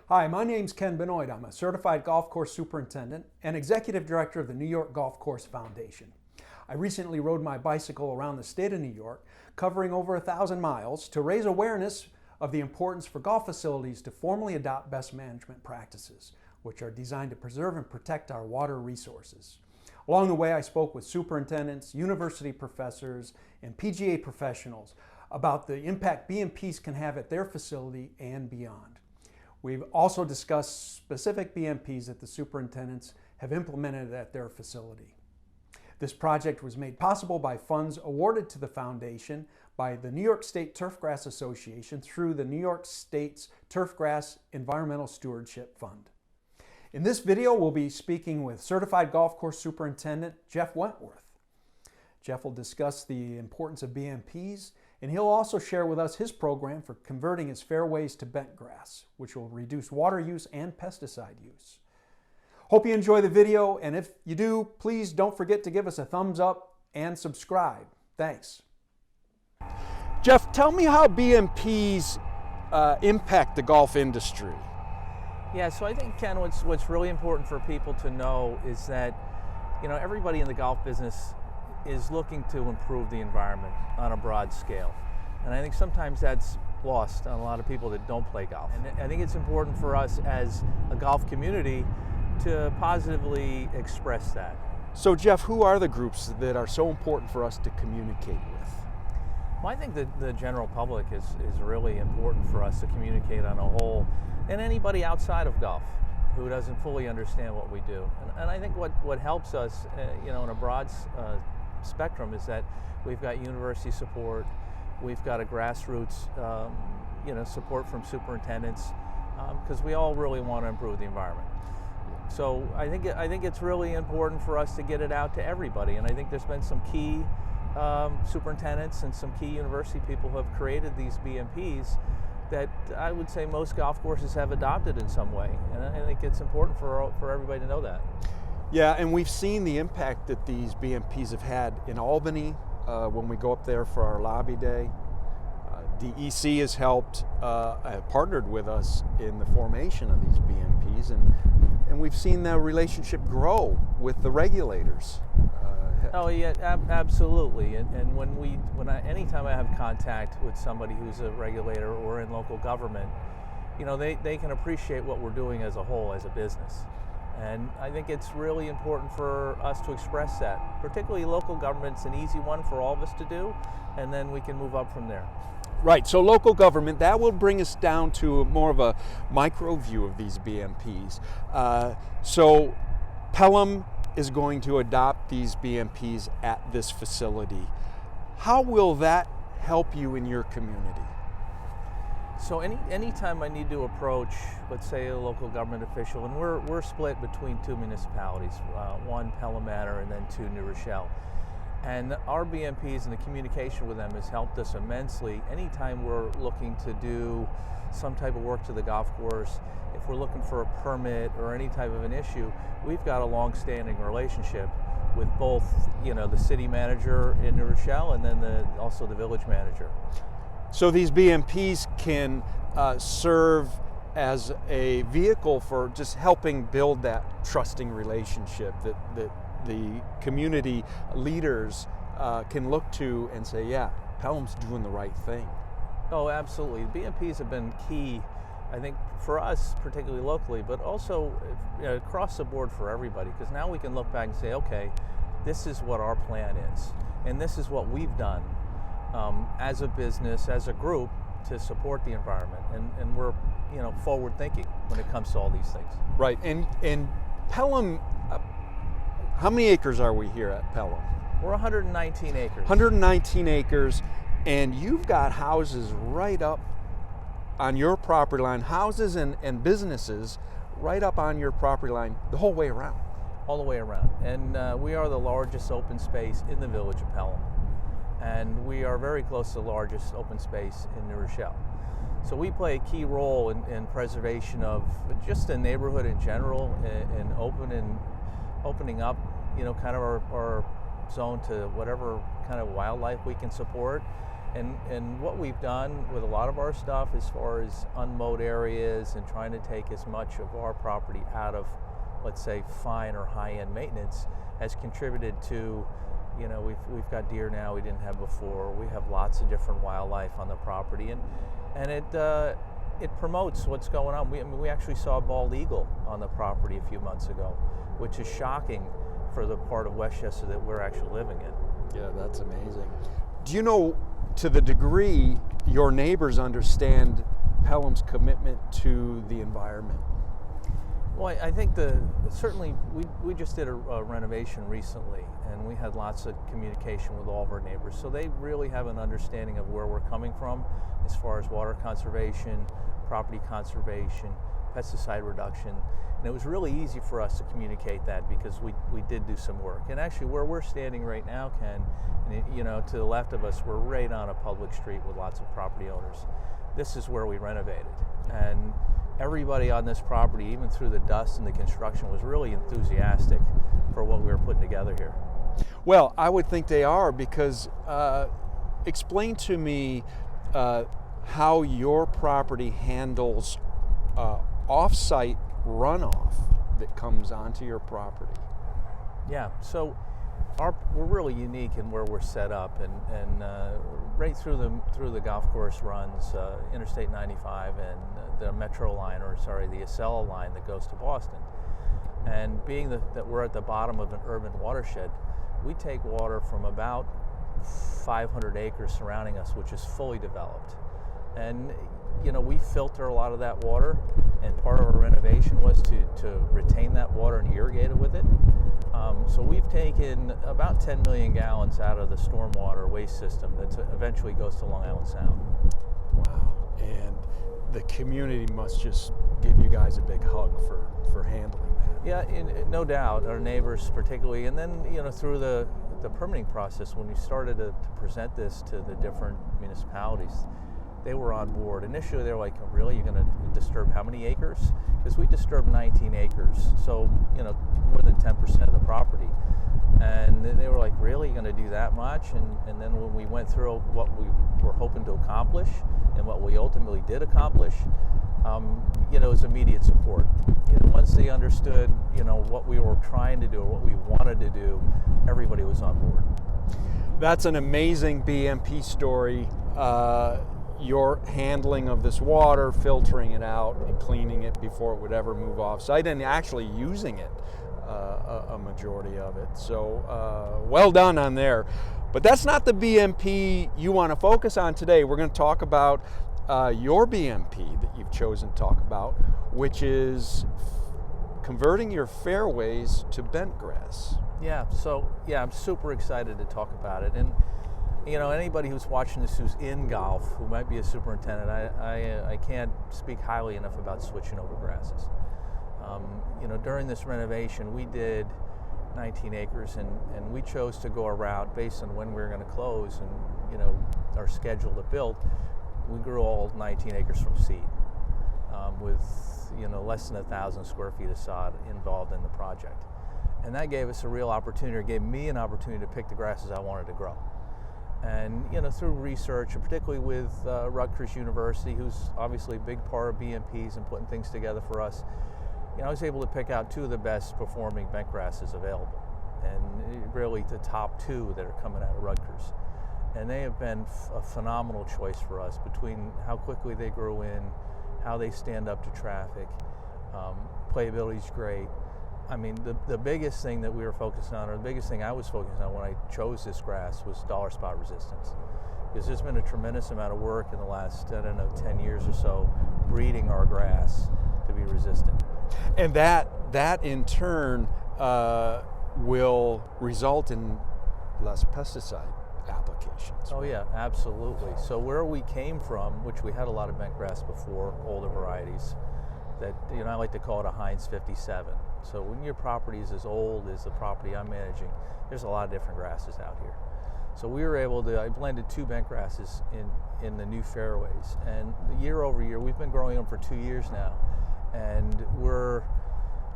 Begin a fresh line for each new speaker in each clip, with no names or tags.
Hi, my name's Ken Benoit. I'm a certified golf course superintendent and executive director of the New York Golf Course Foundation. I recently rode my bicycle around the state of New York, covering over 1,000 miles, to raise awareness of the importance for golf facilities to formally adopt best management practices, which are designed to preserve and protect our water resources. Along the way, I spoke with superintendents, university professors, and PGA professionals about the impact BMPs can have at their facility and beyond. We've also discussed specific BMPs that the superintendents have implemented at their facility. This project was made possible by funds awarded to the foundation by the New York State Turfgrass Association through the New York State's Turfgrass Environmental Stewardship Fund. In this video, we'll be speaking with Certified Golf Course Superintendent Jeff Wentworth. Jeff will discuss the importance of BMPs, and he'll also share with us his program for converting his fairways to bentgrass, which will reduce water use and pesticide use. Hope you enjoy the video, and if you do, please don't forget to give us a thumbs up and subscribe. Thanks. Jeff, tell me how BMPs impact the golf industry.
Yeah, so I think, Ken, what's really important for people to know is that, everybody in the golf business is looking to improve the environment on a broad scale. And I think sometimes that's lost on a lot of people that don't play golf. And I think it's important for us as a golf community to positively express that.
So Jeff, who are the groups that are so important for us to communicate with?
Well, I think that the general public is really important for us to communicate on a whole, and anybody outside of golf who doesn't fully understand what we do. And I think what helps us, in a broad spectrum is that we've got university support, we've got a grassroots support from superintendents, because we all really want to improve the environment. So I think it's really important for us to get it out to everybody, and I think there's been some key superintendents and some key university people who have created these BMPs that I would say most golf courses have adopted in some way, and I think it's important for everybody to know that.
Yeah, and we've seen the impact that these BMPs have had in Albany when we go up there for our lobby day. DEC has helped, partnered with us in the formation of these BMPs, and we've seen the relationship grow with the regulators.
Oh yeah, absolutely. And anytime I have contact with somebody who's a regulator or in local government, they can appreciate what we're doing as a whole, as a business. And I think it's really important for us to express that. Particularly local government's an easy one for all of us to do, and then we can move up from there.
Right, so local government, that will bring us down to more of a micro view of these BMPs. So Pelham is going to adopt these BMPs at this facility. How will that help you in your community?
So anytime I need to approach, let's say, a local government official, and we're split between two municipalities, one Pelham Manor and then two New Rochelle. And our BMPs and the communication with them has helped us immensely. Anytime we're looking to do some type of work to the golf course, if we're looking for a permit or any type of an issue, we've got a long-standing relationship with both, the city manager in New Rochelle and then also the village manager.
So these BMPs can serve as a vehicle for just helping build that trusting relationship that the community leaders can look to and say, yeah, Pelham's doing the right thing.
Oh, absolutely. BMPs have been key, I think, for us, particularly locally, but also across the board for everybody, because now we can look back and say, okay, this is what our plan is, and this is what we've done as a business, as a group, to support the environment, and we're forward thinking when it comes to all these things.
Right, and Pelham, how many acres are we here at Pelham?
We're 119 acres.
119 acres, and you've got houses right up on your property line, houses and businesses right up on your property line the whole way around.
All the way around, and we are the largest open space in the village of Pelham. and we are very close to the largest open space in New Rochelle. So we play a key role in preservation of just the neighborhood in general, in opening up, kind of our zone to whatever kind of wildlife we can support. And what we've done with a lot of our stuff as far as unmowed areas and trying to take as much of our property out of, let's say, fine or high-end maintenance has contributed to, we've got deer now we didn't have before. We have lots of different wildlife on the property, and it promotes what's going on. We actually saw a bald eagle on the property a few months ago, which is shocking for the part of Westchester that we're actually living in.
Yeah, that's amazing. Do you know, to the degree your neighbors understand Pelham's commitment to the environment?
Well, I think certainly we just did a renovation recently, and we had lots of communication with all of our neighbors, so they really have an understanding of where we're coming from as far as water conservation, property conservation, pesticide reduction. And it was really easy for us to communicate that because we did do some work. And actually where we're standing right now, Ken, to the left of us, we're right on a public street with lots of property owners. This is where we renovated. And everybody on this property, even through the dust and the construction, was really enthusiastic for what we were putting together here.
Well, I would think they are, because explain to me how your property handles off-site runoff that comes onto your property.
Yeah, so we're really unique in where we're set up, and right through the golf course runs Interstate 95 and the Metro line, the Acela line that goes to Boston. And being that we're at the bottom of an urban watershed, we take water from about 500 acres surrounding us, which is fully developed. And we filter a lot of that water, and part of our renovation was to retain that water and irrigate it with it. So we've taken about 10 million gallons out of the stormwater waste system that eventually goes to Long Island Sound.
Wow, and the community must just give you guys a big hug for handling that.
Yeah, no doubt, our neighbors particularly, and then through the permitting process, when we started to present this to the different municipalities, they were on board. Initially, they were like, really, you're going to disturb how many acres? Because we disturbed 19 acres, so more than 10% of the property. And they were like, really, you're going to do that much? And then when we went through what we were hoping to accomplish and what we ultimately did accomplish, it was immediate support. Once they understood, what we were trying to do or what we wanted to do, everybody was on board.
That's an amazing BMP story. Your handling of this water, filtering it out and cleaning it before it would ever move off site, and actually using it, a majority of it. So well done on there. But that's not the BMP you want to focus on today. We're going to talk about your BMP that you've chosen to talk about, which is converting your fairways to bentgrass.
Yeah, so I'm super excited to talk about it. And anybody who's watching this who's in golf, who might be a superintendent, I can't speak highly enough about switching over grasses. During this renovation, we did 19 acres, and we chose to go a route based on when we were going to close and our schedule to build. We grew all 19 acres from seed, with less than 1,000 square feet of sod involved in the project, and that gave us a real opportunity, or gave me an opportunity to pick the grasses I wanted to grow. And through research, and particularly with Rutgers University, who's obviously a big part of BMPs and putting things together for us, I was able to pick out two of the best performing bent grasses available, and really the top two that are coming out of Rutgers. And they have been a phenomenal choice for us, between how quickly they grow in, how they stand up to traffic, playability's great. I mean, the biggest thing that we were focused on, or the biggest thing I was focused on when I chose this grass, was dollar spot resistance. Because there's been a tremendous amount of work in the last, 10 years or so, breeding our grass to be resistant.
And that in turn will result in less pesticide applications.
Oh yeah, absolutely. So where we came from, which we had a lot of bent grass before, older varieties, that I like to call it a Heinz 57. So when your property is as old as the property I'm managing, there's a lot of different grasses out here. So we were able to, I blended 2 bent grasses in the new fairways, and year over year, we've been growing them for 2 years now, and we're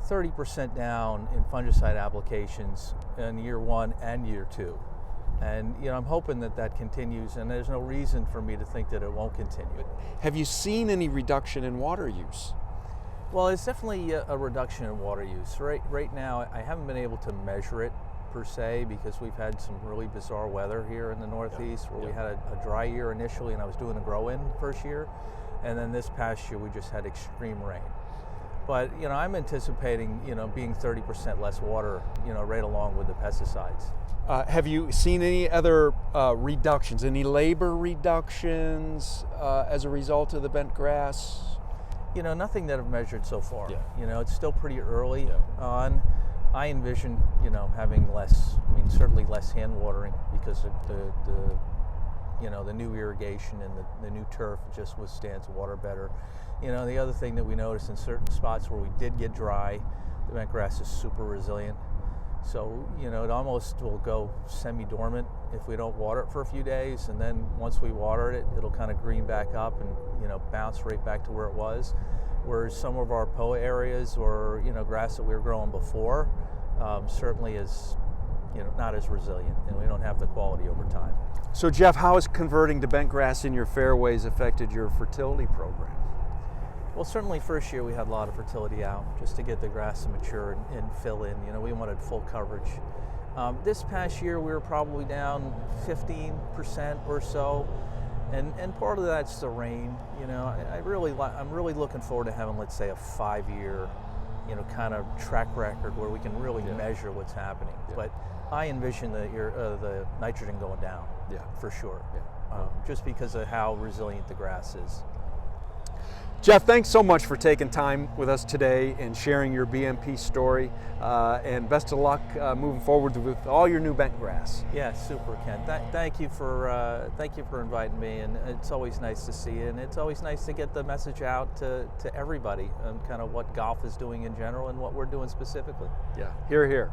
30% down in fungicide applications in year 1 and year 2. And I'm hoping that continues, and there's no reason for me to think that it won't continue.
Have you seen any reduction in water use?
Well, it's definitely a reduction in water use. Right now, I haven't been able to measure it per se, because we've had some really bizarre weather here in the Northeast, where we had a dry year initially, and I was doing a grow-in first year, and then this past year we just had extreme rain. But I'm anticipating being 30% less water, right along with the pesticides.
Have you seen any other reductions, any labor reductions as a result of the bent grass?
Nothing that I've measured so far.
Yeah.
It's still pretty early on. I envision, having less, certainly less hand watering, because of the new irrigation and the new turf just withstands water better. The other thing that we noticed in certain spots where we did get dry, the bent grass is super resilient. So, it almost will go semi-dormant if we don't water it for a few days, and then once we water it, it'll kind of green back up and, bounce right back to where it was. Whereas some of our POA areas, or, grass that we were growing before, certainly is, not as resilient, and we don't have the quality over time.
So Jeff, how has converting to bent grass in your fairways affected your fertility program?
Well, certainly first year we had a lot of fertility out just to get the grass to mature and fill in. We wanted full coverage. This past year we were probably down 15% or so, and part of that's the rain. I'm really looking forward to having, let's say, a 5-year, kind of track record where we can really measure what's happening.
Yeah.
But I envision the nitrogen going down, for sure, just because of how resilient the grass is.
Jeff, thanks so much for taking time with us today and sharing your BMP story, and best of luck moving forward with all your new bent grass.
Yeah, super, Ken. Thank you for inviting me, and it's always nice to see you, and it's always nice to get the message out to everybody on kind of what golf is doing in general and what we're doing specifically.
Yeah, hear, hear.